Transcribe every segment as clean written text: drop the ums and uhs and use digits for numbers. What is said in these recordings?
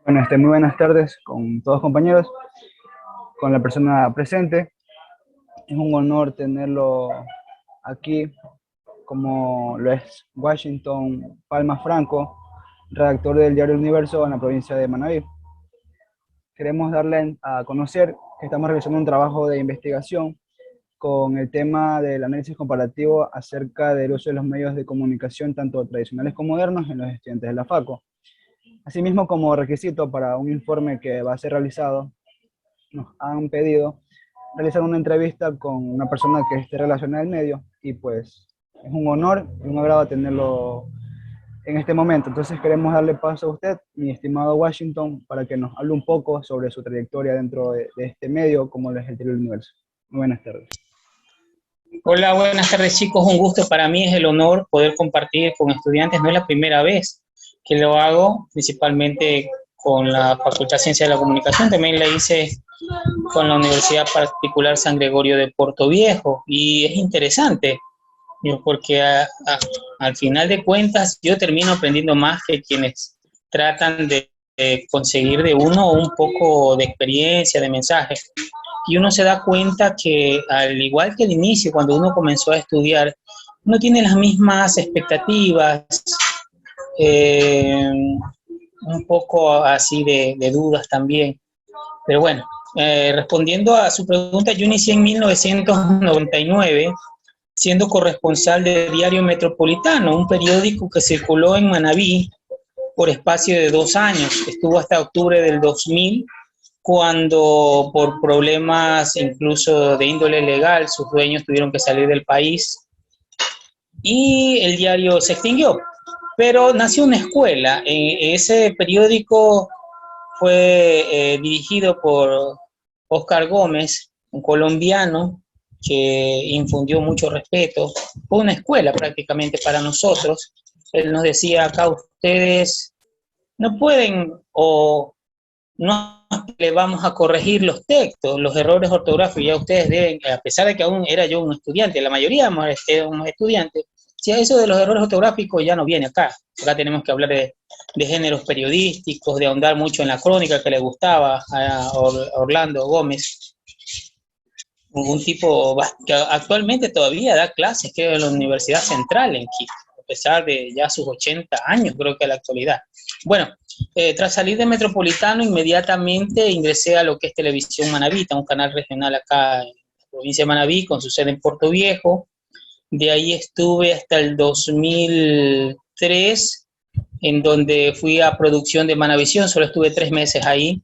Bueno, muy buenas tardes con todos compañeros, con la persona presente. Es un honor tenerlo aquí, como lo es Washington Palma Franco, redactor del diario El Universo en la provincia de Manabí. Queremos darle a conocer que estamos realizando un trabajo de investigación con el tema del análisis comparativo acerca del uso de los medios de comunicación, tanto tradicionales como modernos, en los estudiantes de la FACO. Asimismo, como requisito para un informe que va a ser realizado, nos han pedido realizar una entrevista con una persona que esté relacionada al medio y pues es un honor y un agrado tenerlo en este momento. Entonces queremos darle paso a usted, mi estimado Washington, para que nos hable un poco sobre su trayectoria dentro de este medio, como es el Diario del Universo. Muy buenas tardes. Hola, buenas tardes chicos, un gusto para mí, es el honor poder compartir con estudiantes, no es la primera vez que lo hago, principalmente con la Facultad de Ciencia de la Comunicación, también la hice con la Universidad Particular San Gregorio de Puerto Viejo y es interesante, porque al final de cuentas yo termino aprendiendo más que quienes tratan de conseguir de uno un poco de experiencia, de mensaje. Y uno se da cuenta que al igual que al inicio, cuando uno comenzó a estudiar, uno tiene las mismas expectativas, eh, un poco así de dudas también. Pero bueno, respondiendo a su pregunta, yo inicié en 1999 siendo corresponsal de Diario Metropolitano, un periódico que circuló en Manabí por espacio de 2 años. Estuvo hasta octubre del 2000, cuando por problemas incluso de índole legal, sus dueños tuvieron que salir del país y el diario se extinguió. Pero nació una escuela. Ese periódico fue dirigido por Oscar Gómez, un colombiano que infundió mucho respeto. Fue una escuela prácticamente para nosotros. Él nos decía, acá ustedes no pueden o no le vamos a corregir los textos, los errores ortográficos, ya ustedes deben, a pesar de que aún era yo un estudiante, la mayoría éramos estudiantes, si eso de los errores ortográficos ya no viene acá. Acá tenemos que hablar de géneros periodísticos, de ahondar mucho en la crónica que le gustaba a Orlando Gómez, un tipo que actualmente todavía da clases, creo, en la Universidad Central en Quito, a pesar de ya sus 80 años, creo que en la actualidad. Bueno, tras salir de Metropolitano, inmediatamente ingresé a lo que es Televisión Manabita, un canal regional acá en la provincia de Manabí, con su sede en Puerto Viejo. De ahí estuve hasta el 2003, en donde fui a producción de Manavisión, solo estuve 3 meses ahí.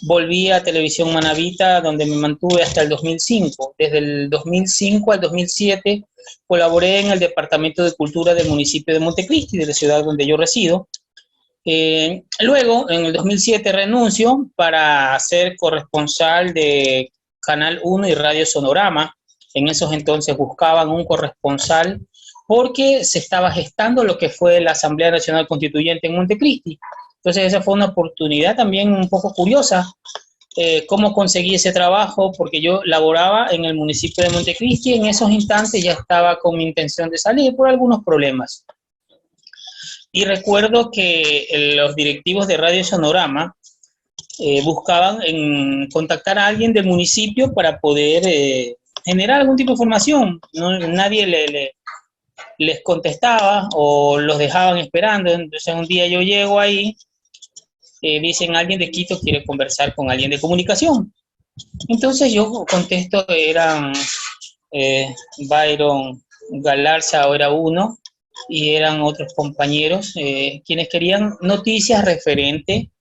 Volví a Televisión Manabita, donde me mantuve hasta el 2005. Desde el 2005 al 2007 colaboré en el Departamento de Cultura del municipio de Montecristi, de la ciudad donde yo resido. Luego, en el 2007 renuncio para ser corresponsal de Canal 1 y Radio Sonorama. En esos entonces buscaban un corresponsal porque se estaba gestando lo que fue la Asamblea Nacional Constituyente en Montecristi. Entonces esa fue una oportunidad también un poco curiosa. ¿Cómo conseguí ese trabajo? Porque yo laboraba en el municipio de Montecristi y en esos instantes ya estaba con mi intención de salir por algunos problemas. Y recuerdo que los directivos de Radio Sonorama buscaban contactar a alguien del municipio para poder generar algún tipo de información. Nadie les contestaba o los dejaban esperando. Entonces un día yo llego ahí, dicen alguien de Quito quiere conversar con alguien de comunicación. Entonces yo contesto, eran Byron Galarza, era uno, y eran otros compañeros quienes querían noticias referente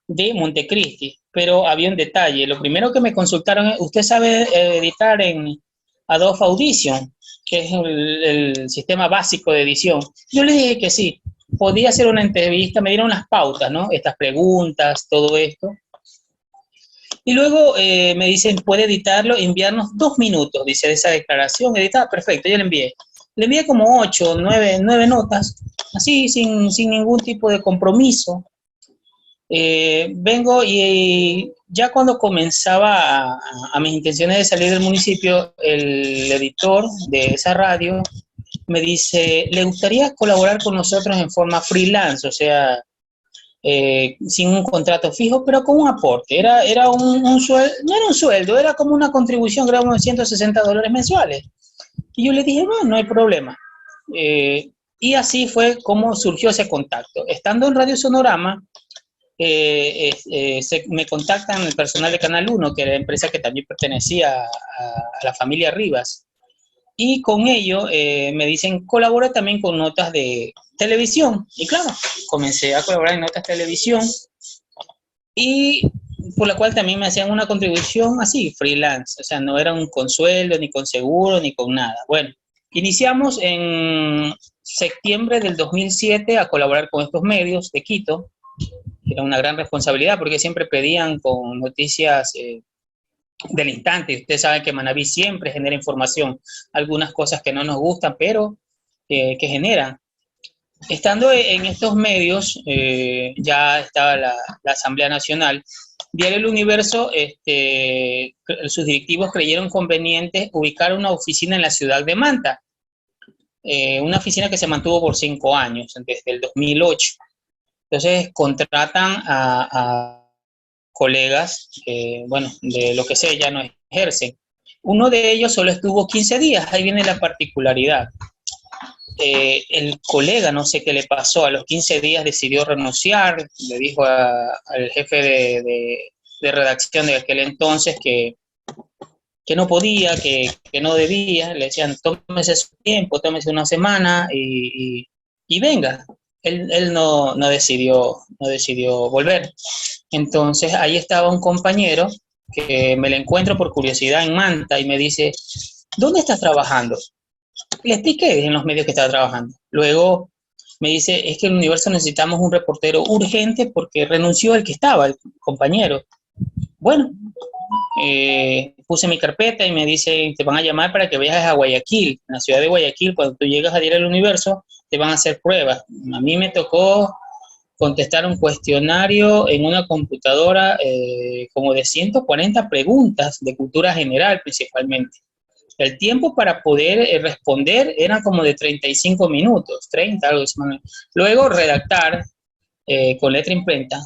de Montecristi, pero había un detalle. Lo primero que me consultaron es, ¿usted sabe editar en Adobe Audition, que es el sistema básico de edición? Yo les dije que sí, podía hacer una entrevista, me dieron las pautas, ¿no? Estas preguntas, todo esto. Y luego me dicen, puede editarlo, enviarnos 2 minutos, dice, de esa declaración, editada, perfecto, yo le envié. Le envié como 8, 9 notas, así, sin ningún tipo de compromiso. Vengo y ya cuando comenzaba a mis intenciones de salir del municipio, el editor de esa radio me dice, ¿le gustaría colaborar con nosotros en forma freelance? O sea, sin un contrato fijo, pero con un aporte. Era un sueldo, no era un sueldo, era como una contribución, creo, de $160 mensuales. Y yo le dije, bueno, no hay problema. Y así fue como surgió ese contacto. Estando en Radio Sonorama, me contactan el personal de Canal 1, que era la empresa que también pertenecía a la familia Rivas, y con ello me dicen, colabora también con notas de televisión. Y claro, comencé a colaborar en notas de televisión, y por la cual también me hacían una contribución así, freelance, o sea, no era un consueldo, ni con seguro, ni con nada. Bueno, iniciamos en septiembre del 2007 a colaborar con estos medios de Quito. Era una gran responsabilidad porque siempre pedían con noticias del instante. Usted sabe que Manaví siempre genera información, algunas cosas que no nos gustan, pero que generan. Estando en estos medios, ya estaba la Asamblea Nacional. Diario El Universo, sus directivos creyeron conveniente ubicar una oficina en la ciudad de Manta, una oficina que se mantuvo por 5 años, desde el 2008. Entonces contratan a colegas que, bueno, de lo que sé, ya no ejercen. Uno de ellos solo estuvo 15 días, ahí viene la particularidad. El colega, no sé qué le pasó, a los 15 días decidió renunciar, le dijo al jefe de redacción de aquel entonces que no podía, que no debía, le decían, tómese su tiempo, tómese una semana y venga. Él no decidió volver. Entonces ahí estaba un compañero que me lo encuentro por curiosidad en Manta y me dice, ¿dónde estás trabajando? Le expliqué en los medios que estaba trabajando. Luego me dice, es que en el Universo necesitamos un reportero urgente porque renunció el que estaba, el compañero. Bueno, puse mi carpeta y me dice, te van a llamar para que viajes a Guayaquil, en la ciudad de Guayaquil. Cuando tú llegas a Diario del Universo, te van a hacer pruebas. A mí me tocó contestar un cuestionario en una computadora como de 140 preguntas de cultura general principalmente. El tiempo para poder responder era como de 35 minutos, 30, algo así. Luego redactar con letra imprenta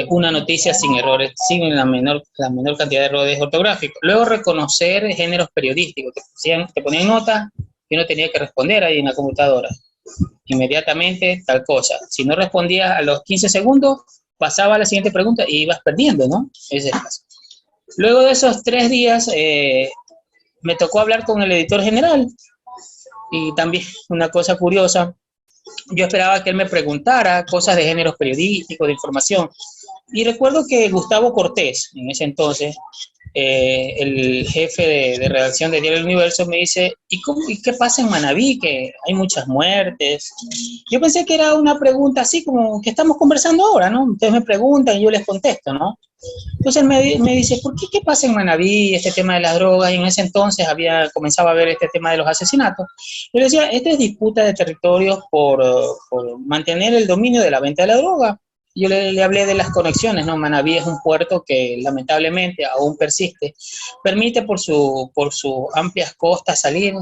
una noticia sin errores, sin la menor cantidad de errores ortográficos. Luego reconocer géneros periodísticos, te ponían notas y uno tenía que responder ahí en la computadora. Inmediatamente tal cosa. Si no respondías a los 15 segundos, pasaba a la siguiente pregunta y ibas perdiendo, ¿no? Ese es el caso. Luego de esos 3 días, me tocó hablar con el editor general y también una cosa curiosa, yo esperaba que él me preguntara cosas de géneros periodísticos, de información, y recuerdo que Gustavo Cortés, en ese entonces, el jefe de redacción de Diario El Universo, me dice, ¿y qué pasa en Manabí? Que hay muchas muertes. Yo pensé que era una pregunta así como que estamos conversando ahora, ¿no? Ustedes me preguntan y yo les contesto, ¿no? Entonces él me dice, ¿qué pasa en Manabí, este tema de las drogas? Y en ese entonces comenzaba a ver este tema de los asesinatos. Yo le decía, esta es disputa de territorios por mantener el dominio de la venta de la droga. Yo le hablé de las conexiones, ¿no? Manabí es un puerto que lamentablemente aún persiste. Permite por sus amplias costas salir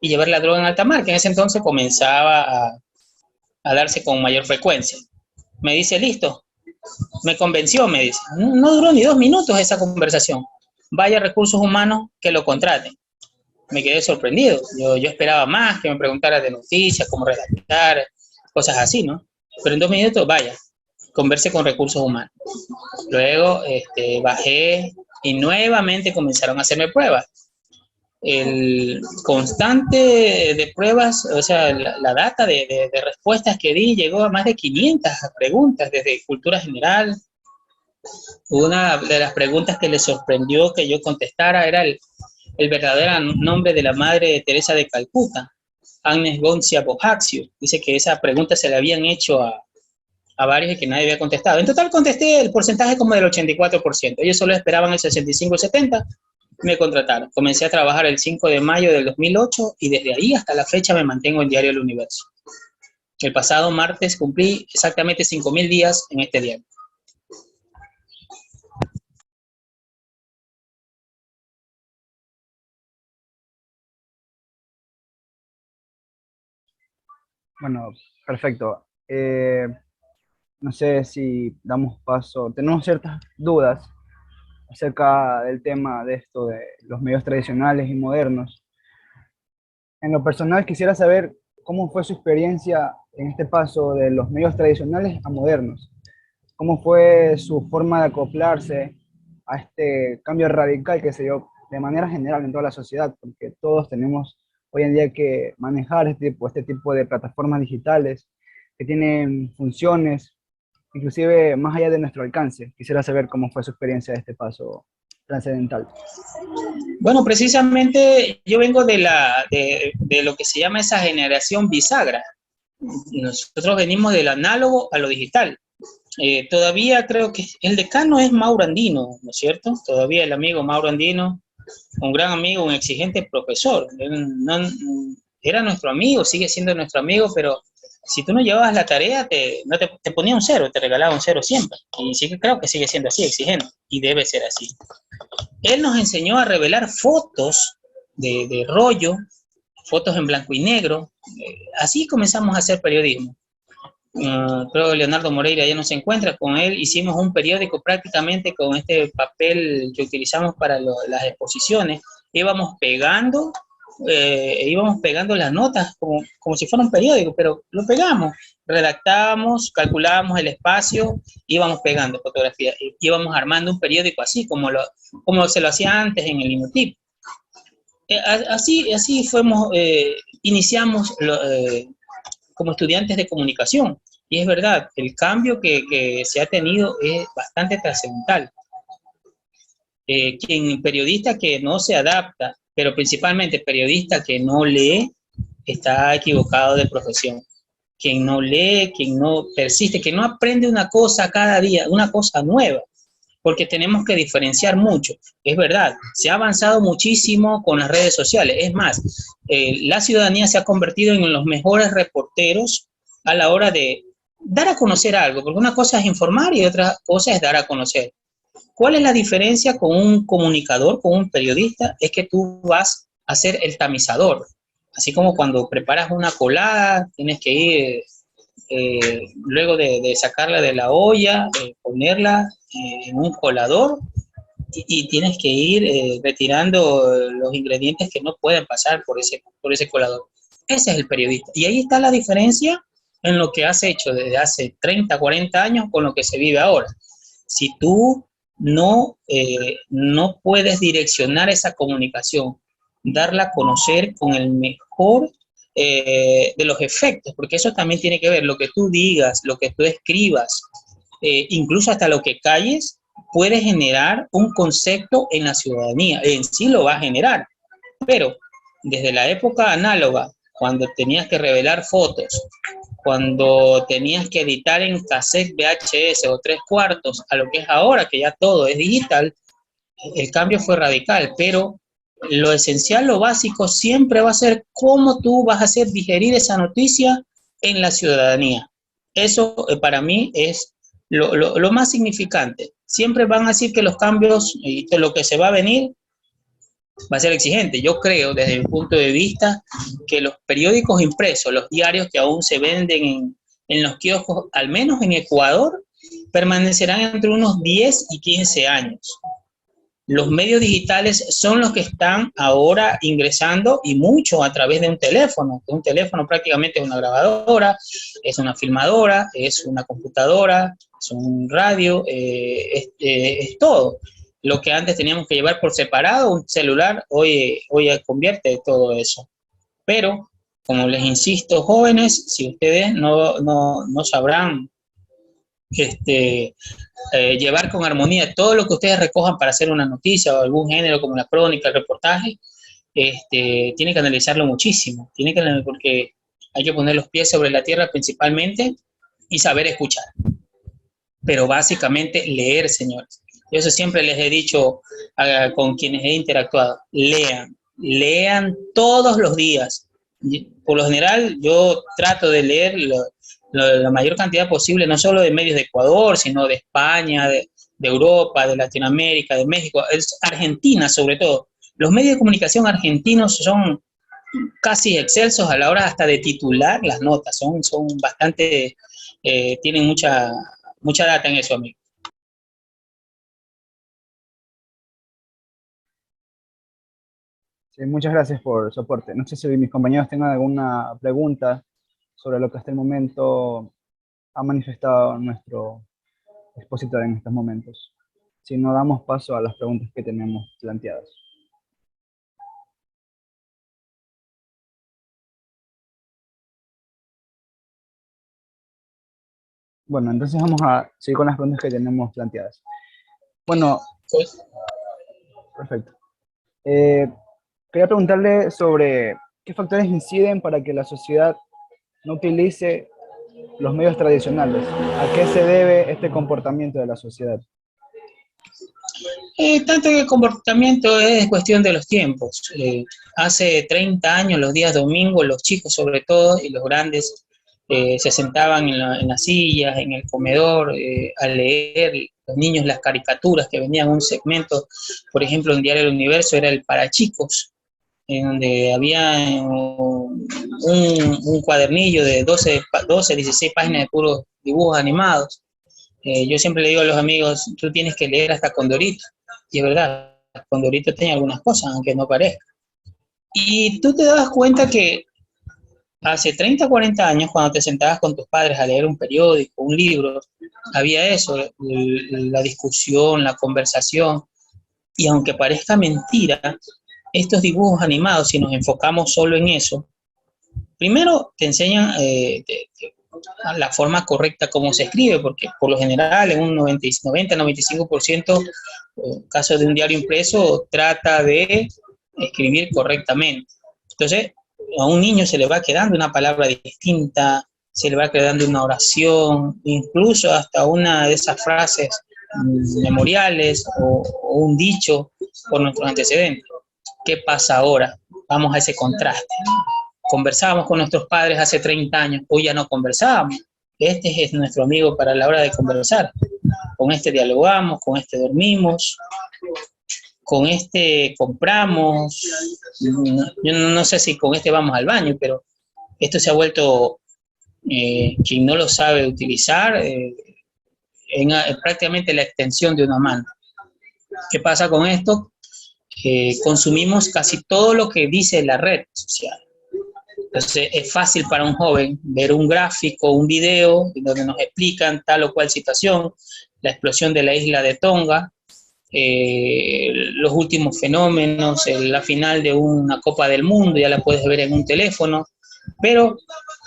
y llevar la droga en alta mar, que en ese entonces comenzaba a darse con mayor frecuencia. Me dice, listo, me convenció, me dice. No duró ni 2 minutos esa conversación. Vaya recursos humanos que lo contraten. Me quedé sorprendido. Yo esperaba más, que me preguntara de noticias, cómo redactar, cosas así, ¿no? Pero en 2 minutos, vaya, conversé con recursos humanos. Luego bajé y nuevamente comenzaron a hacerme pruebas. El constante de pruebas, o sea, la data de respuestas que di llegó a más de 500 preguntas, desde cultura general. Una de las preguntas que le sorprendió que yo contestara era el verdadero nombre de la madre de Teresa de Calcuta, Agnes Goncia Bojaxio. Dice que esa pregunta se le habían hecho a varios y que nadie había contestado. En total contesté el porcentaje como del 84%. Ellos solo esperaban el 65 o 70%. Me contrataron. Comencé a trabajar el 5 de mayo del 2008 y desde ahí hasta la fecha me mantengo en Diario El Universo. El pasado martes cumplí exactamente 5.000 días en este diario. Bueno, perfecto. No sé si damos paso, tenemos ciertas dudas acerca del tema de esto de los medios tradicionales y modernos. En lo personal quisiera saber cómo fue su experiencia en este paso de los medios tradicionales a modernos. ¿Cómo fue su forma de acoplarse a este cambio radical que se dio de manera general en toda la sociedad? Porque todos tenemos hoy en día que manejar este tipo de plataformas digitales que tienen funciones, inclusive más allá de nuestro alcance. Quisiera saber cómo fue su experiencia de este paso trascendental. Bueno, precisamente yo vengo de lo que se llama esa generación bisagra. Nosotros venimos del análogo a lo digital. Todavía creo que el decano es Mauro Andino, ¿no es cierto? Todavía el amigo Mauro Andino, un gran amigo, un exigente profesor. Él era nuestro amigo, sigue siendo nuestro amigo, pero si tú no llevabas la tarea, no te ponía un cero, te regalaba un cero siempre. Y sí que creo que sigue siendo así, exigente, y debe ser así. Él nos enseñó a revelar fotos de rollo, fotos en blanco y negro. Así comenzamos a hacer periodismo. Creo que Leonardo Moreira ya no se encuentra, con él hicimos un periódico prácticamente con este papel que utilizamos para las exposiciones, íbamos pegando las notas como si fuera un periódico, pero lo pegamos, redactábamos, calculábamos el espacio, íbamos pegando fotografías, íbamos armando un periódico así como se lo hacía antes en el Linotip. Así fuimos, iniciamos como estudiantes de comunicación. Y es verdad, el cambio que se ha tenido es bastante trascendental. Quien periodista que no se adapta, pero principalmente periodista que no lee, está equivocado de profesión. Quien no lee, quien no persiste, que no aprende una cosa cada día, una cosa nueva, porque tenemos que diferenciar mucho. Es verdad, se ha avanzado muchísimo con las redes sociales. Es más, la ciudadanía se ha convertido en los mejores reporteros a la hora de dar a conocer algo, porque una cosa es informar y otra cosa es dar a conocer. ¿Cuál es la diferencia con un comunicador, con un periodista? Es que tú vas a ser el tamizador. Así como cuando preparas una colada, tienes que ir, luego de sacarla de la olla, ponerla en un colador y tienes que ir retirando los ingredientes que no pueden pasar por ese colador. Ese es el periodista. Y ahí está la diferencia en lo que has hecho desde hace 30, 40 años con lo que se vive ahora. Si tú no puedes direccionar esa comunicación, darla a conocer con el mejor de los efectos, porque eso también tiene que ver, lo que tú digas, lo que tú escribas, incluso hasta lo que calles, puede generar un concepto en la ciudadanía, en sí lo va a generar, pero desde la época análoga, cuando tenías que revelar fotos, cuando tenías que editar en cassette VHS o 3/4, a lo que es ahora, que ya todo es digital, el cambio fue radical, pero lo esencial, lo básico, siempre va a ser cómo tú vas a hacer digerir esa noticia en la ciudadanía. Eso para mí es lo más significante. Siempre van a decir que los cambios y que lo que se va a venir va a ser exigente. Yo creo, desde mi punto de vista, que los periódicos impresos, los diarios que aún se venden en los kioscos, al menos en Ecuador, permanecerán entre unos 10 y 15 años. Los medios digitales son los que están ahora ingresando y mucho a través de un teléfono. Un teléfono prácticamente es una grabadora, es una filmadora, es una computadora, es un radio, es todo. Lo que antes teníamos que llevar por separado, un celular, hoy convierte todo eso. Pero, como les insisto, jóvenes, si ustedes no sabrán llevar con armonía todo lo que ustedes recojan para hacer una noticia o algún género como la crónica, el reportaje, tiene que analizarlo muchísimo, porque hay que poner los pies sobre la tierra principalmente y saber escuchar. Pero básicamente leer, señores. Yo eso siempre les he dicho con quienes he interactuado, lean todos los días. Por lo general yo trato de leer la mayor cantidad posible, no solo de medios de Ecuador, sino de España, de Europa, de Latinoamérica, de México, Argentina sobre todo. Los medios de comunicación argentinos son casi excelsos a la hora hasta de titular las notas, son bastante, tienen mucha data en eso, amigo. Sí, muchas gracias por el soporte. No sé si mis compañeros tengan alguna pregunta sobre lo que hasta el momento ha manifestado nuestro expositor en estos momentos. Si no, damos paso a las preguntas que tenemos planteadas. Bueno, entonces vamos a seguir con las preguntas que tenemos planteadas. Bueno, Pues, perfecto. Quería preguntarle sobre qué factores inciden para que la sociedad no utilice los medios tradicionales. ¿A qué se debe este comportamiento de la sociedad? tanto que el comportamiento es cuestión de los tiempos. Hace 30 años, los días domingos, los chicos sobre todo y los grandes se sentaban en las sillas, en el comedor, a leer, los niños las caricaturas que venían un segmento, por ejemplo, en Diario del Universo era el para chicos, en donde había un cuadernillo de 16 páginas de puros dibujos animados. Yo siempre le digo a los amigos, tú tienes que leer hasta Condorito. Y es verdad, Condorito tiene algunas cosas, aunque no parezca. Y tú te das cuenta que hace 30, 40 años, cuando te sentabas con tus padres a leer un periódico, un libro, había eso, la discusión, la conversación. Y aunque parezca mentira, estos dibujos animados, si nos enfocamos solo en eso, primero te enseñan la forma correcta como se escribe, porque por lo general en un 90-95%, caso de un diario impreso, trata de escribir correctamente. Entonces, a un niño se le va quedando una palabra distinta, se le va quedando una oración, incluso hasta una de esas frases memoriales o un dicho por nuestros antecedentes. ¿Qué pasa ahora? Vamos a ese contraste. Conversábamos con nuestros padres hace 30 años, hoy ya no conversábamos. Este es nuestro amigo para la hora de conversar. Con este dialogamos, con este dormimos, con este compramos. Yo no sé si con este vamos al baño, pero esto se ha vuelto, quien no lo sabe utilizar, prácticamente la extensión de una mano. ¿Qué pasa con esto? Consumimos casi todo lo que dice la red social. Entonces es fácil para un joven ver un gráfico, un video, donde nos explican tal o cual situación, la explosión de la isla de Tonga, los últimos fenómenos, la final de una Copa del Mundo, ya la puedes ver en un teléfono, pero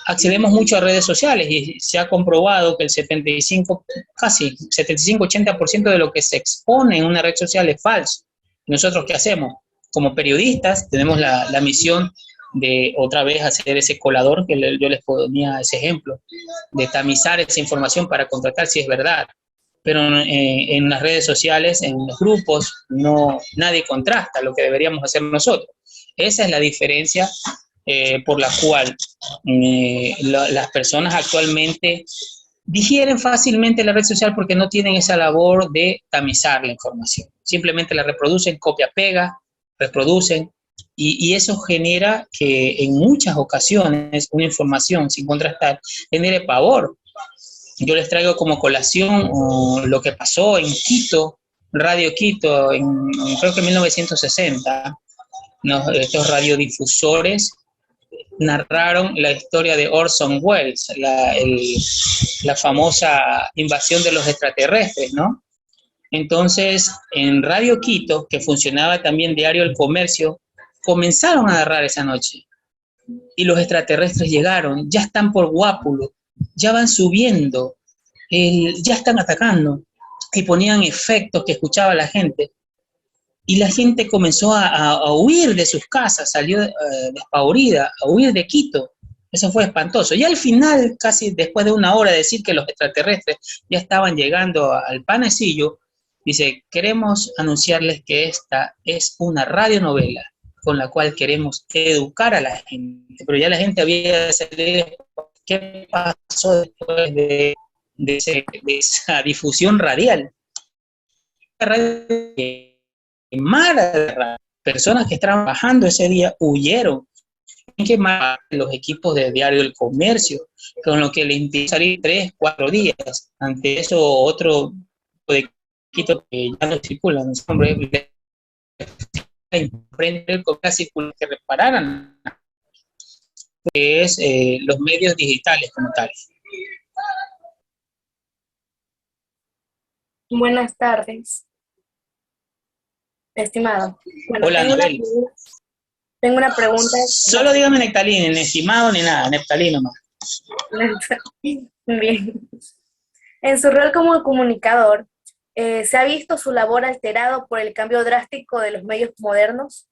accedemos mucho a redes sociales y se ha comprobado que el 75-80% de lo que se expone en una red social es falso. ¿Nosotros qué hacemos? Como periodistas tenemos la misión de otra vez hacer ese colador que yo les ponía ese ejemplo, de tamizar esa información para contratar si es verdad. Pero en las redes sociales, en los grupos, nadie contrasta lo que deberíamos hacer nosotros. Esa es la diferencia por la cual las personas actualmente digieren fácilmente la red social porque no tienen esa labor de tamizar la información. Simplemente la reproducen, copia-pega, reproducen, y eso genera que en muchas ocasiones una información sin contrastar genere pavor. Yo les traigo como colación lo que pasó en Quito, Radio Quito, creo que en 1960, ¿no? Estos radiodifusores narraron la historia de Orson Welles, la famosa invasión de los extraterrestres, ¿no? Entonces, en Radio Quito, que funcionaba también Diario El Comercio, comenzaron a narrar esa noche. Y los extraterrestres llegaron, ya están por Guápulo, ya van subiendo, ya están atacando. Y ponían efectos que escuchaba la gente. Y la gente comenzó a huir de sus casas, salió despavorida, a huir de Quito. Eso fue espantoso. Y al final, casi después de una hora de decir que los extraterrestres ya estaban llegando al panecillo, dice, queremos anunciarles que esta es una radionovela con la cual queremos educar a la gente. Pero ya la gente había salido. ¿Qué pasó después de esa difusión radial? Personas que estaban trabajando ese día huyeron tienen que marcar los equipos de Diario El Comercio, con lo que le impide salir 3, 4 días. Ante eso, otro de equipo que ya no circulan, hombre, frente al comercio que repararan, que es los medios digitales como tal. Buenas tardes, estimado. Bueno, Hola, Anabel. tengo una pregunta. Solo dígame Nectalín, ni estimado ni nada, Nectalín nomás. Bien. En su rol como comunicador, ¿se ha visto su labor alterado por el cambio drástico de los medios modernos?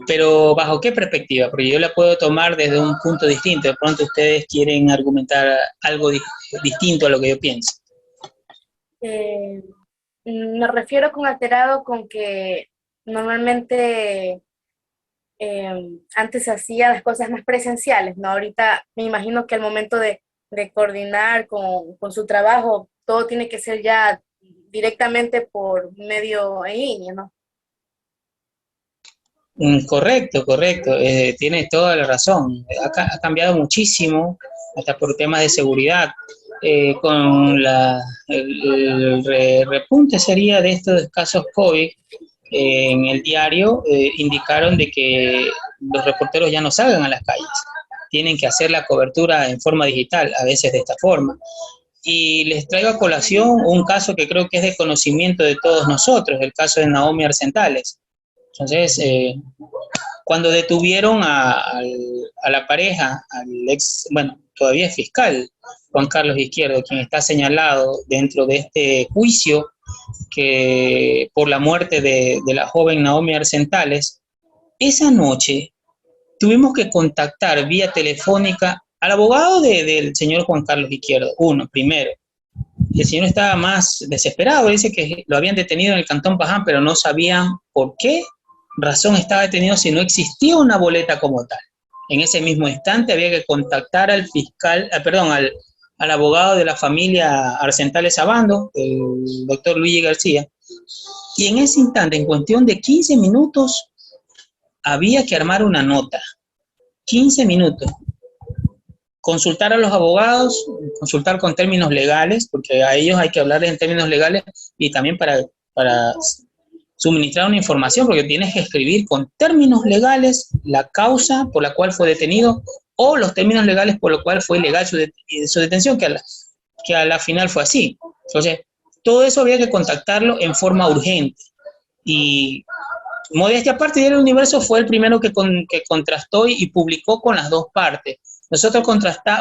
Pero ¿bajo qué perspectiva? Porque yo la puedo tomar desde un punto distinto. De pronto ustedes quieren argumentar algo distinto a lo que yo pienso. Eh, Me refiero con alterado con que normalmente antes se hacía las cosas más presenciales, ¿no? Ahorita me imagino que al momento de coordinar con su trabajo, todo tiene que ser ya directamente por medio en línea, ¿no? Correcto, correcto. Tienes toda la razón. Ha cambiado muchísimo, hasta por temas de seguridad. Con el repunte sería de estos casos COVID, en el diario indicaron de que los reporteros ya no salgan a las calles. Tienen que hacer la cobertura en forma digital, a veces de esta forma. Y les traigo a colación un caso que creo que es de conocimiento de todos nosotros, el caso de Naomi Arsentales. Entonces, cuando detuvieron a la pareja, al ex, bueno, todavía es fiscal, Juan Carlos Izquierdo, quien está señalado dentro de este juicio que por la muerte de la joven Naomi Arsentales, esa noche tuvimos que contactar vía telefónica al abogado del señor Juan Carlos Izquierdo, primero. Y el señor estaba más desesperado, dice que lo habían detenido en el Cantón Paján, pero no sabían por qué razón estaba detenido si no existía una boleta como tal. En ese mismo instante había que contactar al fiscal, al abogado de la familia Arsentales Abando, el doctor Luigi García, y en ese instante, en cuestión de 15 minutos, había que armar una nota. 15 minutos. Consultar a los abogados, consultar con términos legales, porque a ellos hay que hablar en términos legales y también para suministrar una información, porque tienes que escribir con términos legales la causa por la cual fue detenido o los términos legales por los cuales fue ilegal su detención, que a la final fue así. Entonces, todo eso había que contactarlo en forma urgente. Y modestia aparte, Diario Universo fue el primero que contrastó y publicó con las dos partes. Nosotros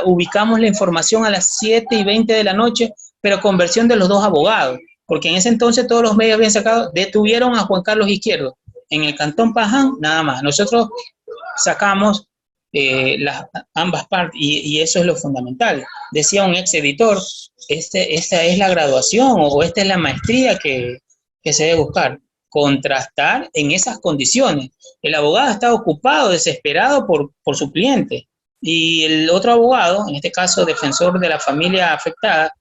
ubicamos la información a las 7:20 de la noche, pero con versión de los dos abogados, porque en ese entonces todos los medios habían sacado, detuvieron a Juan Carlos Izquierdo en el Cantón Paján, nada más. Nosotros sacamos ambas partes y eso es lo fundamental. Decía un ex editor, esta es la graduación o esta es la maestría que se debe buscar, contrastar en esas condiciones. El abogado está ocupado, desesperado por su cliente, y el otro abogado, en este caso defensor de la familia afectada,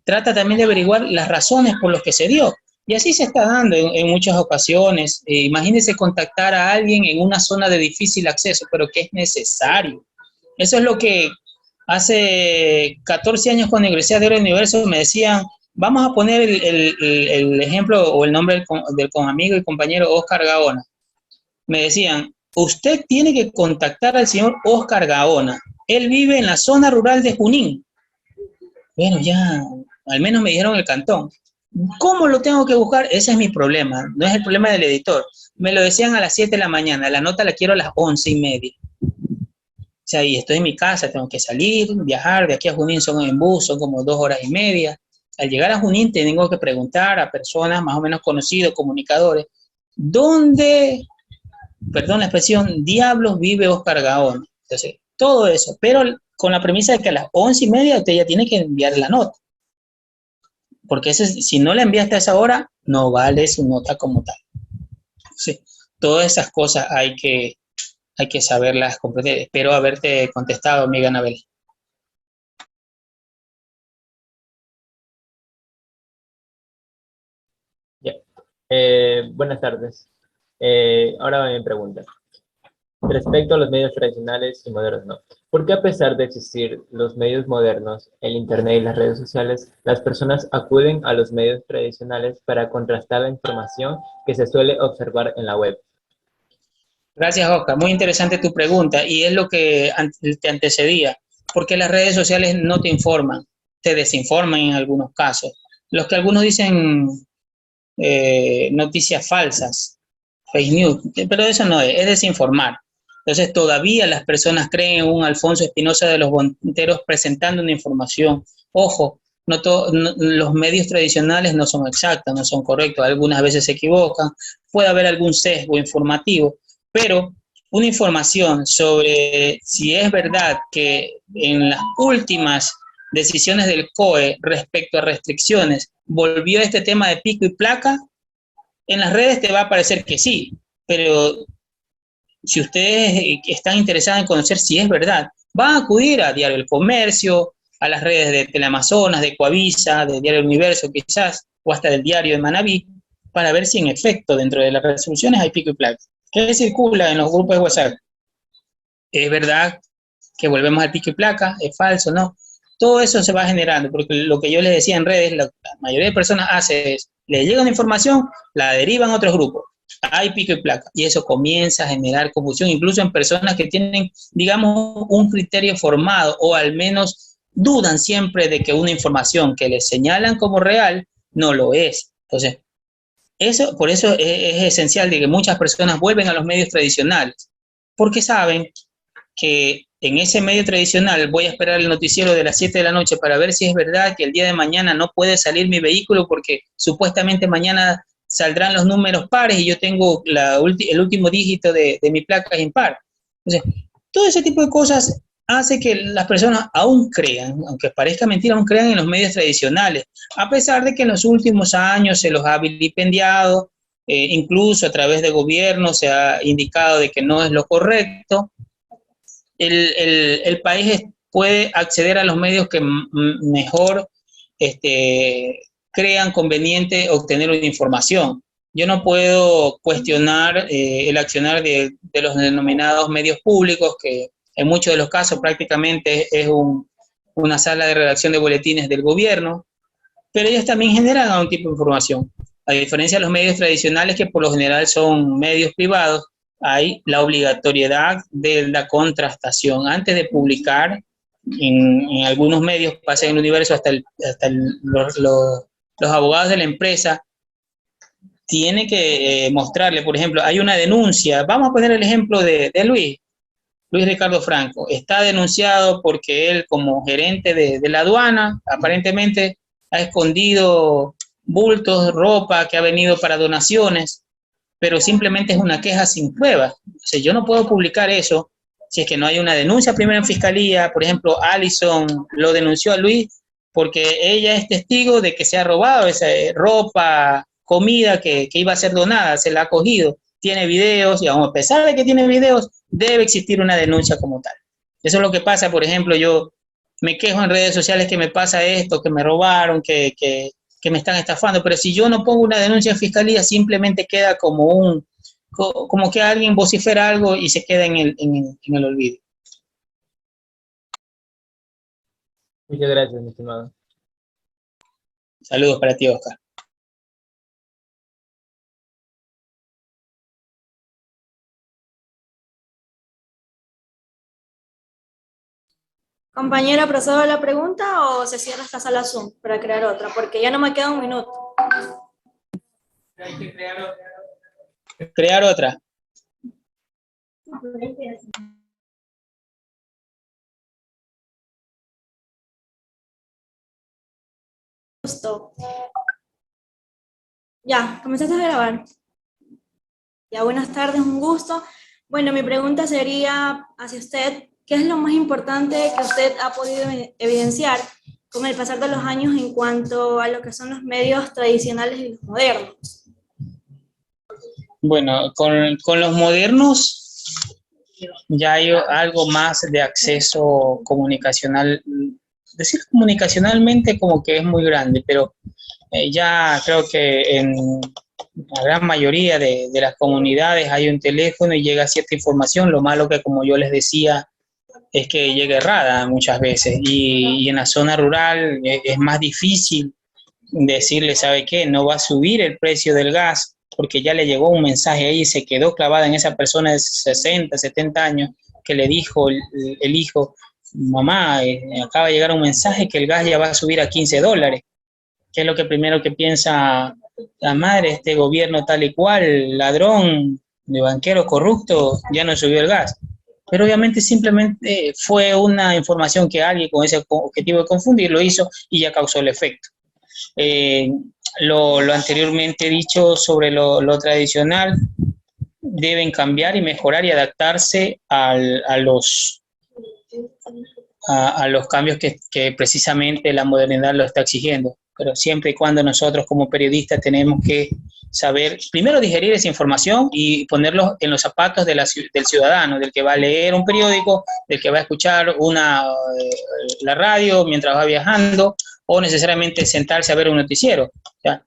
trata también de averiguar las razones por las que se dio. Y así se está dando en muchas ocasiones. Imagínense contactar a alguien en una zona de difícil acceso, pero que es necesario. Eso es lo que hace 14 años cuando ingresé a Diario Universo me decían, vamos a poner el ejemplo o el nombre del amigo y compañero Oscar Gaona. Me decían, usted tiene que contactar al señor Oscar Gaona. Él vive en la zona rural de Junín. Bueno, ya, al menos me dijeron el cantón. ¿Cómo lo tengo que buscar? Ese es mi problema, no es el problema del editor. Me lo decían a las 7 de la mañana, la nota la quiero a las 11:30. O sea, y estoy en mi casa, tengo que salir, viajar, de aquí a Junín son en bus, son como 2 horas y media. Al llegar a Junín tengo que preguntar a personas más o menos conocidos, comunicadores, ¿dónde, perdón la expresión, diablos vive Oscar Gaón? Entonces, todo eso, pero con la premisa de que a las 11:30 usted ya tiene que enviar la nota. Porque si no la enviaste a esa hora, no vale su nota como tal. Sí, todas esas cosas hay que saberlas comprender. Espero haberte contestado, amiga Anabel. Ya. Buenas tardes. Ahora va mi pregunta. Respecto a los medios tradicionales y modernos, no. ¿Por qué a pesar de existir los medios modernos, el Internet y las redes sociales, las personas acuden a los medios tradicionales para contrastar la información que se suele observar en la web? Gracias, Oscar. Muy interesante tu pregunta y es lo que te antecedía. Porque las redes sociales no te informan, te desinforman en algunos casos. Los que algunos dicen noticias falsas, fake news, pero eso no es desinformar. Entonces todavía las personas creen en un Alfonso Espinosa de los Monteros presentando una información. Ojo, los medios tradicionales no son exactos, no son correctos, algunas veces se equivocan, puede haber algún sesgo informativo, pero una información sobre si es verdad que en las últimas decisiones del COE respecto a restricciones volvió este tema de pico y placa, en las redes te va a parecer que sí, pero si ustedes están interesados en conocer si es verdad, van a acudir a Diario El Comercio, a las redes de Teleamazonas, de Coavisa, de Diario El Universo quizás, o hasta del Diario de Manabí, para ver si en efecto dentro de las resoluciones hay pico y placa. ¿Qué circula en los grupos de WhatsApp? ¿Es verdad que volvemos al pico y placa? ¿Es falso? ¿No? Todo eso se va generando, porque lo que yo les decía en redes, la mayoría de personas hace es, les llega una información, la derivan a otros grupos. Hay pico y placa, y eso comienza a generar confusión, incluso en personas que tienen, digamos, un criterio formado, o al menos dudan siempre de que una información que les señalan como real, no lo es. Entonces, por eso es esencial de que muchas personas vuelven a los medios tradicionales, porque saben que en ese medio tradicional voy a esperar el noticiero de las 7 de la noche para ver si es verdad que el día de mañana no puede salir mi vehículo porque supuestamente mañana saldrán los números pares y yo tengo el último dígito de mi placa es impar. Entonces, todo ese tipo de cosas hace que las personas aún crean, aunque parezca mentira, aún crean en los medios tradicionales, a pesar de que en los últimos años se los ha vilipendiado, incluso a través de gobierno se ha indicado de que no es lo correcto. El país puede acceder a los medios que mejor crean conveniente obtener una información. Yo no puedo cuestionar el accionar de los denominados medios públicos, que en muchos de los casos prácticamente es una sala de redacción de boletines del gobierno, pero ellos también generan algún tipo de información. A diferencia de los medios tradicionales, que por lo general son medios privados, hay la obligatoriedad de la contrastación. Antes de publicar, en algunos medios, pasa en el universo, hasta los abogados de la empresa tienen que mostrarle, por ejemplo, hay una denuncia, vamos a poner el ejemplo de Luis Ricardo Franco, está denunciado porque él como gerente de la aduana, aparentemente ha escondido bultos, ropa que ha venido para donaciones, pero simplemente es una queja sin pruebas. O sea, yo no puedo publicar eso si es que no hay una denuncia primero en fiscalía. Por ejemplo, Alison lo denunció a Luis porque ella es testigo de que se ha robado esa ropa, comida que iba a ser donada, se la ha cogido, tiene videos y aun a pesar de que tiene videos, debe existir una denuncia como tal. Eso es lo que pasa, por ejemplo, yo me quejo en redes sociales que me pasa esto, que me robaron, que me están estafando, pero si yo no pongo una denuncia en fiscalía, simplemente queda como que alguien vocifera algo y se queda en el olvido. Muchas gracias, mi estimado. Saludos para ti, Oscar. Compañera, ¿procedo a la pregunta o se cierra esta sala Zoom para crear otra? Porque ya no me queda un minuto. Hay que crear otra. Justo. Ya, comenzaste a grabar. Ya, buenas tardes, un gusto. Bueno, mi pregunta sería hacia usted, ¿qué es lo más importante que usted ha podido evidenciar con el pasar de los años en cuanto a lo que son los medios tradicionales y los modernos? Bueno, con los modernos ya hay algo más de acceso comunicacional. Decir comunicacionalmente como que es muy grande, pero ya creo que la gran mayoría de las comunidades hay un teléfono y llega cierta información. Lo malo que, como yo les decía, es que llega errada muchas veces. Y en la zona rural es más difícil decirle, ¿sabe qué? No va a subir el precio del gas porque ya le llegó un mensaje ahí y se quedó clavada en esa persona de 60, 70 años que le dijo el hijo, mamá, acaba de llegar un mensaje que el gas ya va a subir a $15. ¿Qué es lo que primero que piensa la madre? Este gobierno tal y cual, ladrón, de banquero corrupto, ya no subió el gas. Pero obviamente simplemente fue una información que alguien con ese objetivo de confundir lo hizo y ya causó el efecto. Lo anteriormente dicho sobre lo tradicional, deben cambiar y mejorar y adaptarse a los cambios que precisamente la modernidad lo está exigiendo. Pero siempre y cuando nosotros como periodistas tenemos que saber, primero digerir esa información y ponerlos en los zapatos del ciudadano, del que va a leer un periódico, del que va a escuchar la radio mientras va viajando, o necesariamente sentarse a ver un noticiero. O sea,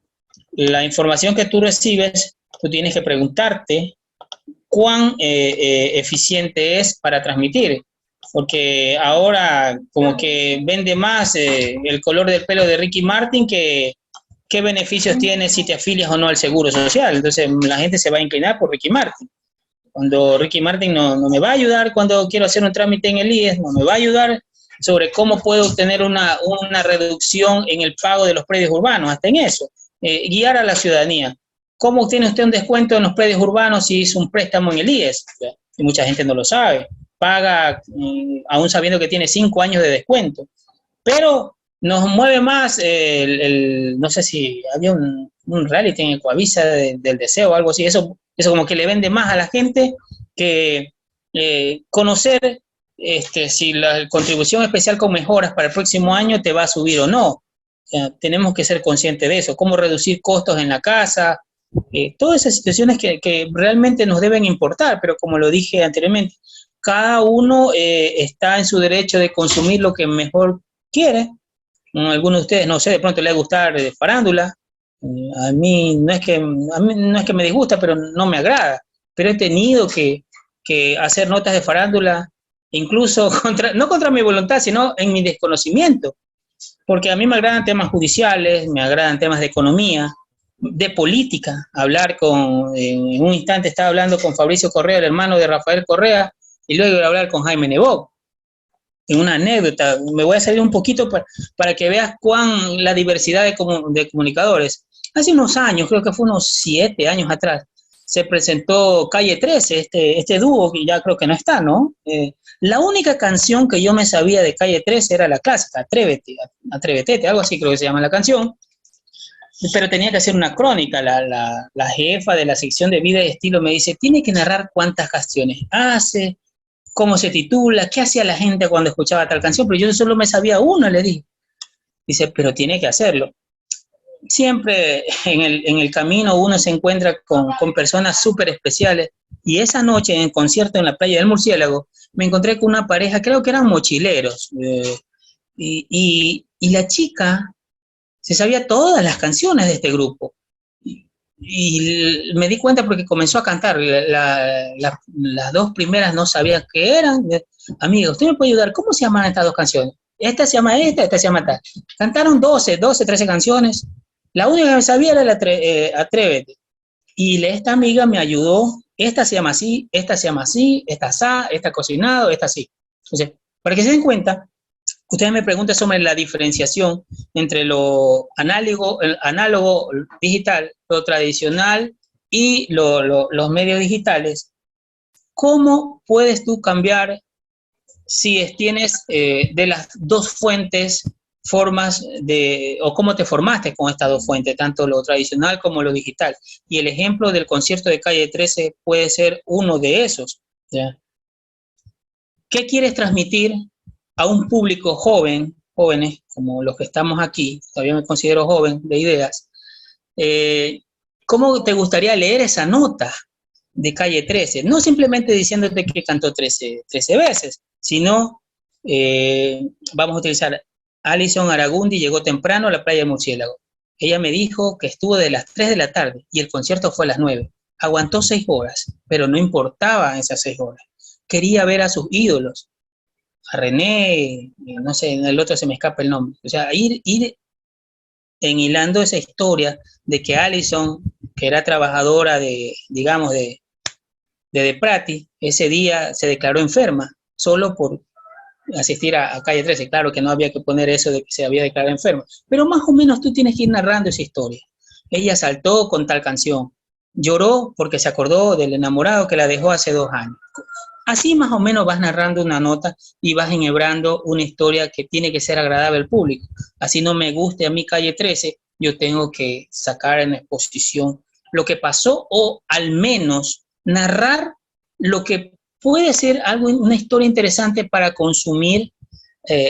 la información que tú recibes, tú tienes que preguntarte cuán eficiente es para transmitir, porque ahora como que vende más el color del pelo de Ricky Martin que qué beneficios tiene si te afilias o no al Seguro Social. Entonces la gente se va a inclinar por Ricky Martin. Cuando Ricky Martin no me va a ayudar cuando quiero hacer un trámite en el IES, no me va a ayudar sobre cómo puedo obtener una reducción en el pago de los predios urbanos, hasta en eso, guiar a la ciudadanía. ¿Cómo obtiene usted un descuento en los predios urbanos si hizo un préstamo en el IES? Y mucha gente no lo sabe, paga aún sabiendo que tiene 5 años de descuento, pero nos mueve más no sé si había un reality en Ecuavisa del deseo o algo así, eso como que le vende más a la gente que conocer si la contribución especial con mejoras para el próximo año te va a subir o no. O sea, tenemos que ser conscientes de eso, cómo reducir costos en la casa, todas esas situaciones que realmente nos deben importar, pero como lo dije anteriormente, cada uno está en su derecho de consumir lo que mejor quiere. Algunos de ustedes, no sé, de pronto les va a gustar farándula. A mí no es que me disgusta, pero no me agrada. Pero he tenido que hacer notas de farándula, incluso no contra mi voluntad, sino en mi desconocimiento. Porque a mí me agradan temas judiciales, me agradan temas de economía, de política. En un instante estaba hablando con Fabricio Correa, el hermano de Rafael Correa, y luego iba a hablar con Jaime Nebot. En una anécdota, me voy a salir un poquito para que veas cuán la diversidad de comunicadores. Hace unos años, creo que fue unos 7 años atrás, se presentó Calle 13, este dúo que ya creo que no está, ¿no? La única canción que yo me sabía de Calle 13 era la clásica, Atrévete, Atrévete, algo así creo que se llama la canción, pero tenía que hacer una crónica. La jefa de la sección de vida y estilo me dice, tiene que narrar cuántas canciones hace, cómo se titula, qué hacía la gente cuando escuchaba tal canción, pero yo solo me sabía una, le dije. Dice, pero tiene que hacerlo. Siempre en el camino uno se encuentra con personas súper especiales, y esa noche en el concierto en la playa del Murciélago me encontré con una pareja, creo que eran mochileros, y la chica se sabía todas las canciones de este grupo. Y me di cuenta porque comenzó a cantar. Las 2 primeras no sabía qué eran. Amigo, ¿usted me puede ayudar? ¿Cómo se llaman estas 2 canciones? Esta se llama esta se llama tal. Cantaron 12, 13 canciones. La única que me sabía era Atrévete. Y esta amiga me ayudó. Esta se llama así, esta se llama así, esta asá, esta cocinado, esta así. Entonces, para que se den cuenta, ustedes me preguntan sobre la diferenciación entre lo análogo digital, lo tradicional y los medios digitales. ¿Cómo puedes tú cambiar si tienes de las 2 fuentes formas o cómo te formaste con estas 2 fuentes, tanto lo tradicional como lo digital? Y el ejemplo del concierto de Calle 13 puede ser uno de esos, ¿ya? ¿Qué quieres transmitir a un público jóvenes como los que estamos aquí? Todavía me considero joven de ideas. ¿Cómo te gustaría leer esa nota de Calle 13? No simplemente diciéndote que cantó 13 veces, sino vamos a utilizar Alison Aragundi llegó temprano a la playa de Murciélago. Ella me dijo que estuvo de las 3 de la tarde y el concierto fue a las 9. Aguantó 6 horas, pero no importaba esas 6 horas. Quería ver a sus ídolos, a René, no sé, el otro se me escapa el nombre. O sea, ir enhilando esa historia de que Alison, que era trabajadora de, digamos, de Prati, ese día se declaró enferma, solo por asistir a Calle 13. Claro que no había que poner eso de que se había declarado enferma, pero más o menos tú tienes que ir narrando esa historia. Ella saltó con tal canción, lloró porque se acordó del enamorado que la dejó hace 2 años. Así más o menos vas narrando una nota y vas enhebrando una historia que tiene que ser agradable al público. Así no me guste a mí Calle 13, yo tengo que sacar en exposición lo que pasó o al menos narrar lo que puede ser algo, una historia interesante para consumir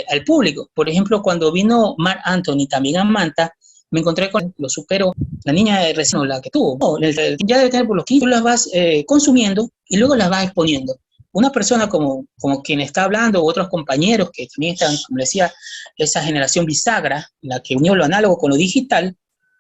al público. Por ejemplo, cuando vino Marc Anthony también a Manta, me encontré con, lo superó, la niña recién, la que tuvo, no, ya debe tener por los 15, tú las vas consumiendo y luego las vas exponiendo. Una persona como quien está hablando, u otros compañeros que también están, como decía, esa generación bisagra, la que unió lo análogo con lo digital,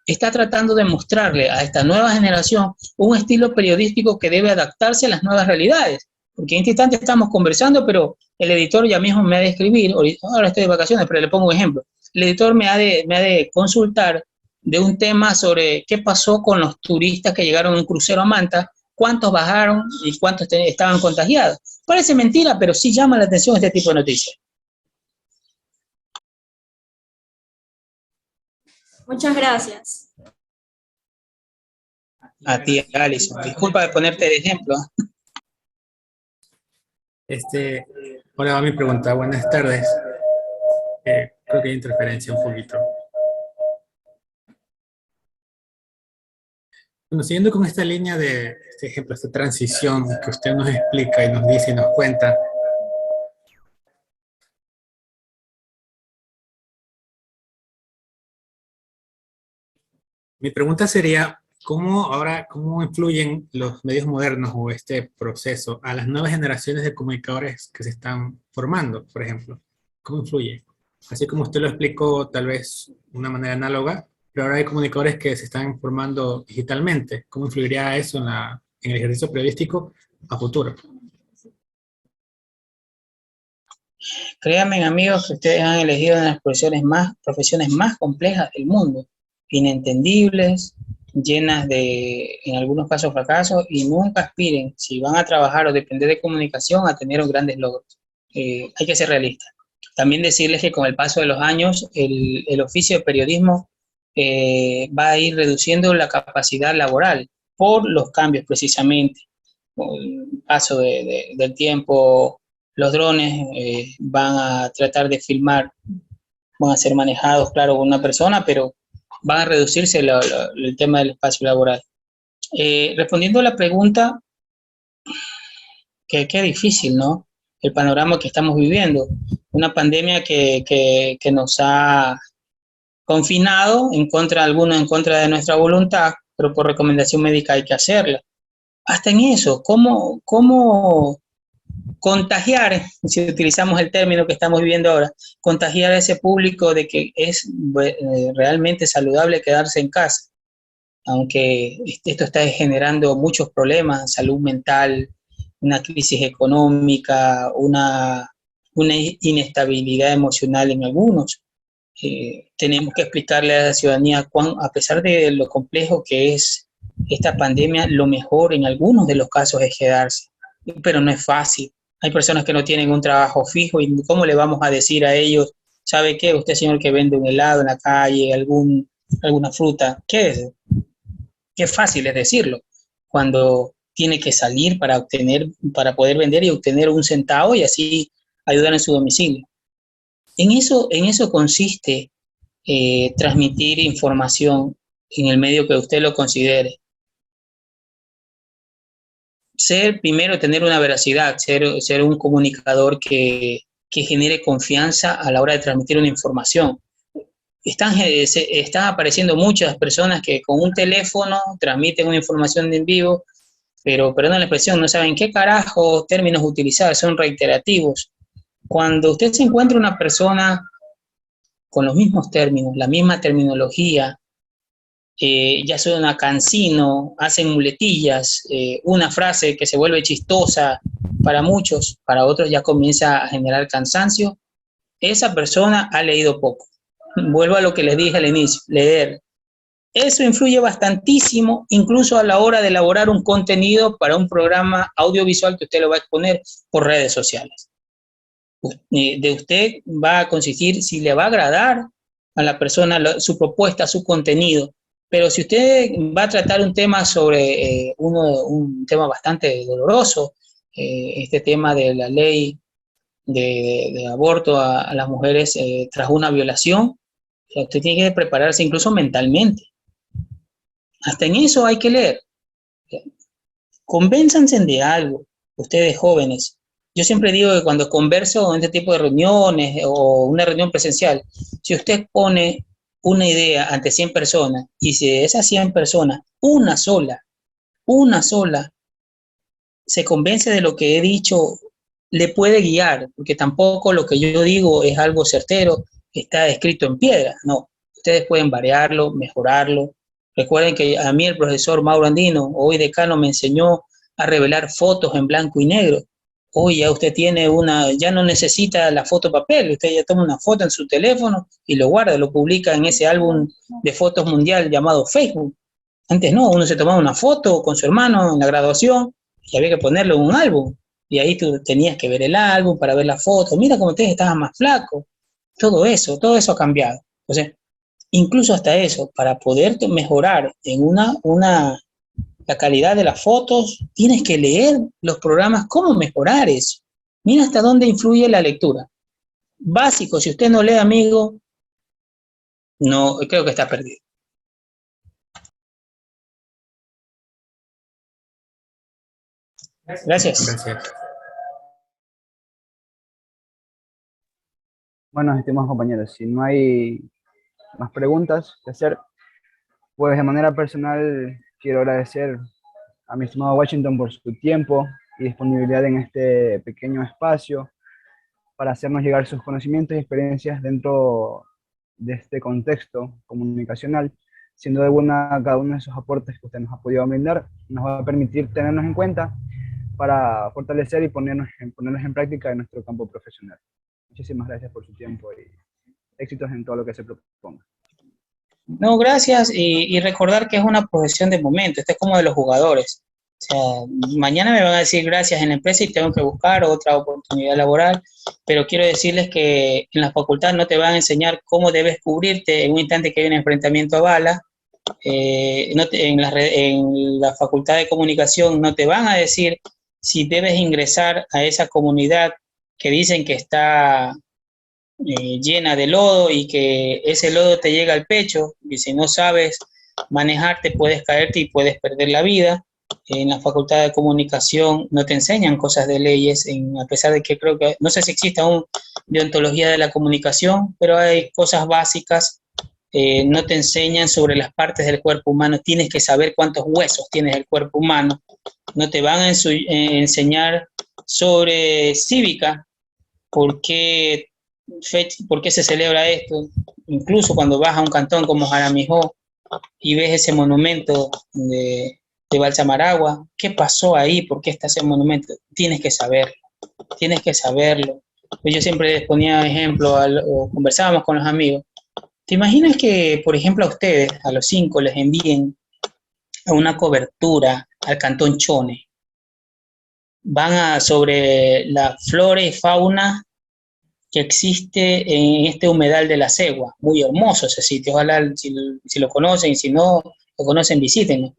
está tratando de mostrarle a esta nueva generación un estilo periodístico que debe adaptarse a las nuevas realidades. Porque en este instante estamos conversando, pero el editor ya mismo me ha de escribir, ahora estoy de vacaciones, pero le pongo un ejemplo. El editor me ha de consultar de un tema sobre qué pasó con los turistas que llegaron en un crucero a Manta, cuántos bajaron y cuántos estaban contagiados. Parece mentira, pero sí llama la atención este tipo de noticias. Muchas gracias. A ti, Alison. Disculpa de ponerte de ejemplo. Ahora va mi pregunta. Buenas tardes. Creo que hay interferencia un poquito. Bueno, siguiendo con esta línea de este ejemplo, esta transición que usted nos explica y nos dice y nos cuenta, mi pregunta sería, ¿cómo influyen los medios modernos o este proceso a las nuevas generaciones de comunicadores que se están formando, por ejemplo? ¿Cómo influye? Así como usted lo explicó, tal vez de una manera análoga, pero ahora hay comunicadores que se están formando digitalmente. ¿Cómo influiría eso en el ejercicio periodístico a futuro? Créanme, amigos, que ustedes han elegido una de las profesiones más complejas del mundo, inentendibles, llenas de, en algunos casos, fracasos, y nunca aspiren, si van a trabajar o depender de comunicación, a tener grandes logros. Hay que ser realistas. También decirles que con el paso de los años, el oficio de periodismo va a ir reduciendo la capacidad laboral por los cambios precisamente. Con el paso del tiempo, los drones van a tratar de filmar, van a ser manejados, claro, por una persona, pero van a reducirse el tema del espacio laboral. Respondiendo a la pregunta, que difícil, ¿no? El panorama que estamos viviendo. Una pandemia que nos ha confinado, algunos en contra de nuestra voluntad, pero por recomendación médica hay que hacerla. Hasta en eso, ¿cómo contagiar, si utilizamos el término que estamos viviendo ahora, contagiar a ese público de que es realmente saludable quedarse en casa? Aunque esto está generando muchos problemas, salud mental, una crisis económica, una inestabilidad emocional en algunos. Tenemos que explicarle a la ciudadanía a pesar de lo complejo que es esta pandemia, lo mejor en algunos de los casos es quedarse, pero no es fácil. Hay personas que no tienen un trabajo fijo y ¿cómo le vamos a decir a ellos, sabe qué, usted señor que vende un helado en la calle, alguna fruta, quédese? Qué fácil es decirlo, cuando tiene que salir para poder vender y obtener un centavo y así ayudar en su domicilio. En eso consiste transmitir información en el medio que usted lo considere. Primero, tener una veracidad, ser un comunicador que genere confianza a la hora de transmitir una información. Están apareciendo muchas personas que con un teléfono transmiten una información en vivo, pero, perdón la expresión, no saben qué carajo términos utilizar, son reiterativos. Cuando usted se encuentra una persona con los mismos términos, la misma terminología, ya suena cansino, hacen muletillas, una frase que se vuelve chistosa para muchos, para otros ya comienza a generar cansancio, esa persona ha leído poco. Vuelvo a lo que les dije al inicio, leer. Eso influye bastantísimo, incluso a la hora de elaborar un contenido para un programa audiovisual que usted lo va a exponer por redes sociales. De usted va a consistir si le va a agradar a la persona su propuesta, su contenido. Pero si usted va a tratar un tema sobre un tema bastante doloroso, este tema de la ley de aborto a las mujeres tras una violación, usted tiene que prepararse incluso mentalmente. Hasta en eso hay que leer. Convénzanse de algo, ustedes jóvenes. Yo siempre digo que cuando converso en este tipo de reuniones o una reunión presencial, si usted pone una idea ante 100 personas y si de esas 100 personas, una sola, se convence de lo que he dicho, le puede guiar, porque tampoco lo que yo digo es algo certero, está escrito en piedra, no. Ustedes pueden variarlo, mejorarlo. Recuerden que a mí el profesor Mauro Andino, hoy decano, me enseñó a revelar fotos en blanco y negro. Hoy ya usted tiene ya no necesita la foto papel, usted ya toma una foto en su teléfono y lo guarda, lo publica en ese álbum de fotos mundial llamado Facebook. Antes no, uno se tomaba una foto con su hermano en la graduación y había que ponerlo en un álbum. Y ahí tú tenías que ver el álbum para ver la foto. Mira cómo ustedes estaban más flacos. Todo eso ha cambiado. O sea, incluso hasta eso, para poder mejorar en la calidad de las fotos, tienes que leer los programas, cómo mejorar eso. Mira hasta dónde influye la lectura. Básico, si usted no lee, amigo, no, creo que está perdido. Gracias. Gracias. Bueno, estimados compañeros, si no hay más preguntas que hacer, pues de manera personal quiero agradecer a mi estimado Washington por su tiempo y disponibilidad en este pequeño espacio para hacernos llegar sus conocimientos y experiencias dentro de este contexto comunicacional. Sin duda alguna, cada uno de esos aportes que usted nos ha podido brindar nos va a permitir tenernos en cuenta para fortalecer y ponernos en práctica en nuestro campo profesional. Muchísimas gracias por su tiempo y éxitos en todo lo que se proponga. No, gracias, y recordar que es una profesión de momento, esto es como de los jugadores. O sea, mañana me van a decir gracias en la empresa y tengo que buscar otra oportunidad laboral, pero quiero decirles que en la facultad no te van a enseñar cómo debes cubrirte en un instante que hay un enfrentamiento a bala. En la facultad de comunicación no te van a decir si debes ingresar a esa comunidad que dicen que está llena de lodo y que ese lodo te llega al pecho y si no sabes manejarte puedes caerte y puedes perder la vida. En la facultad de comunicación no te enseñan cosas de leyes, a pesar de que creo que, no sé si existe aún deontología de la comunicación, pero hay cosas básicas. No te enseñan sobre las partes del cuerpo humano, tienes que saber cuántos huesos tiene el cuerpo humano. No te van a enseñar sobre cívica, por qué se celebra esto. Incluso cuando vas a un cantón como Jaramijó y ves ese monumento de Balsamaragua, ¿qué pasó ahí? ¿Por qué está ese monumento? Tienes que saberlo. Yo siempre les ponía ejemplo o conversábamos con los amigos. ¿Te imaginas que, por ejemplo, a ustedes, a los 5, les envíen a una cobertura al Cantón Chone? Van sobre la flora y fauna que existe en este humedal de la Segua. Muy hermoso ese sitio, ojalá si lo conocen y si no lo conocen, visítenlo.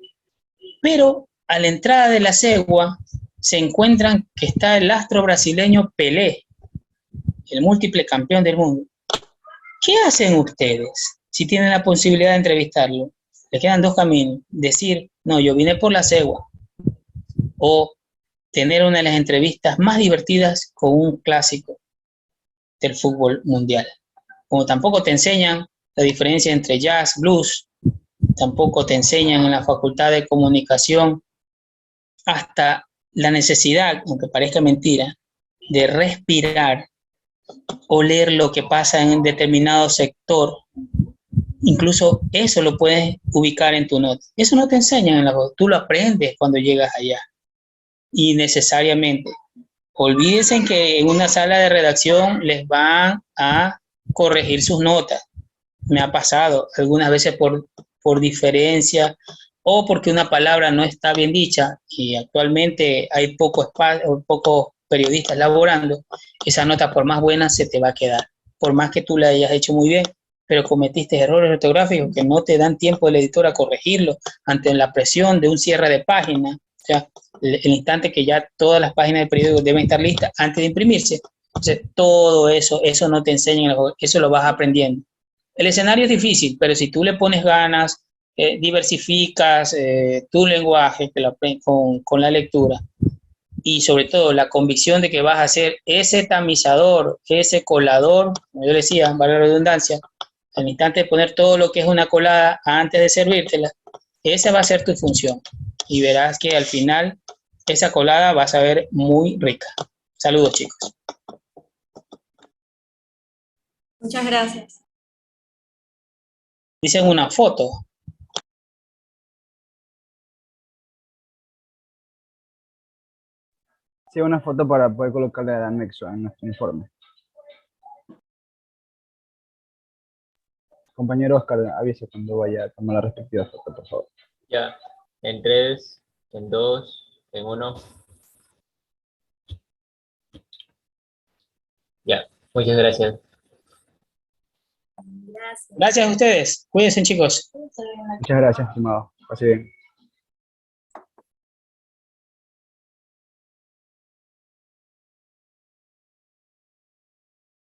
Pero a la entrada de la Segua se encuentran que está el astro brasileño Pelé, el múltiple campeón del mundo. ¿Qué hacen ustedes si tienen la posibilidad de entrevistarlo? Les quedan 2 caminos. Decir, no, yo vine por la Segua. O tener una de las entrevistas más divertidas con un clásico del fútbol mundial. Como tampoco te enseñan la diferencia entre jazz, blues, tampoco te enseñan en la facultad de comunicación hasta la necesidad, aunque parezca mentira, de respirar o leer lo que pasa en determinado sector incluso eso lo puedes ubicar en tu nota. Eso no te enseñan en la voz, tú lo aprendes cuando llegas allá. Y necesariamente, olvídense que en una sala de redacción les van a corregir sus notas. Me ha pasado algunas veces por diferencia o porque una palabra no está bien dicha y actualmente hay pocos periodistas laborando, esa nota por más buena se te va a quedar, por más que tú la hayas hecho muy bien, pero cometiste errores ortográficos que no te dan tiempo el editor a corregirlo ante la presión de un cierre de página, o sea, el instante que ya todas las páginas del periódico deben estar listas antes de imprimirse. Entonces, todo eso no te enseñan, eso lo vas aprendiendo. El escenario es difícil, pero si tú le pones ganas, diversificas tu lenguaje con la lectura y sobre todo la convicción de que vas a ser ese tamizador, ese colador, como yo decía, vale la redundancia, al instante de poner todo lo que es una colada antes de servírtela, esa va a ser tu función y verás que al final esa colada va a saber muy rica. Saludos, chicos. Muchas gracias. Dicen una foto. Sí, una foto para poder colocarle al anexo en nuestro informe. Compañero Oscar, avisa cuando vaya a tomar la respectiva foto, por favor. Ya, en 3, en 2, en 1. Ya, muchas gracias. Gracias. Gracias a ustedes. Cuídense, chicos. Muchas gracias, estimado. Así bien.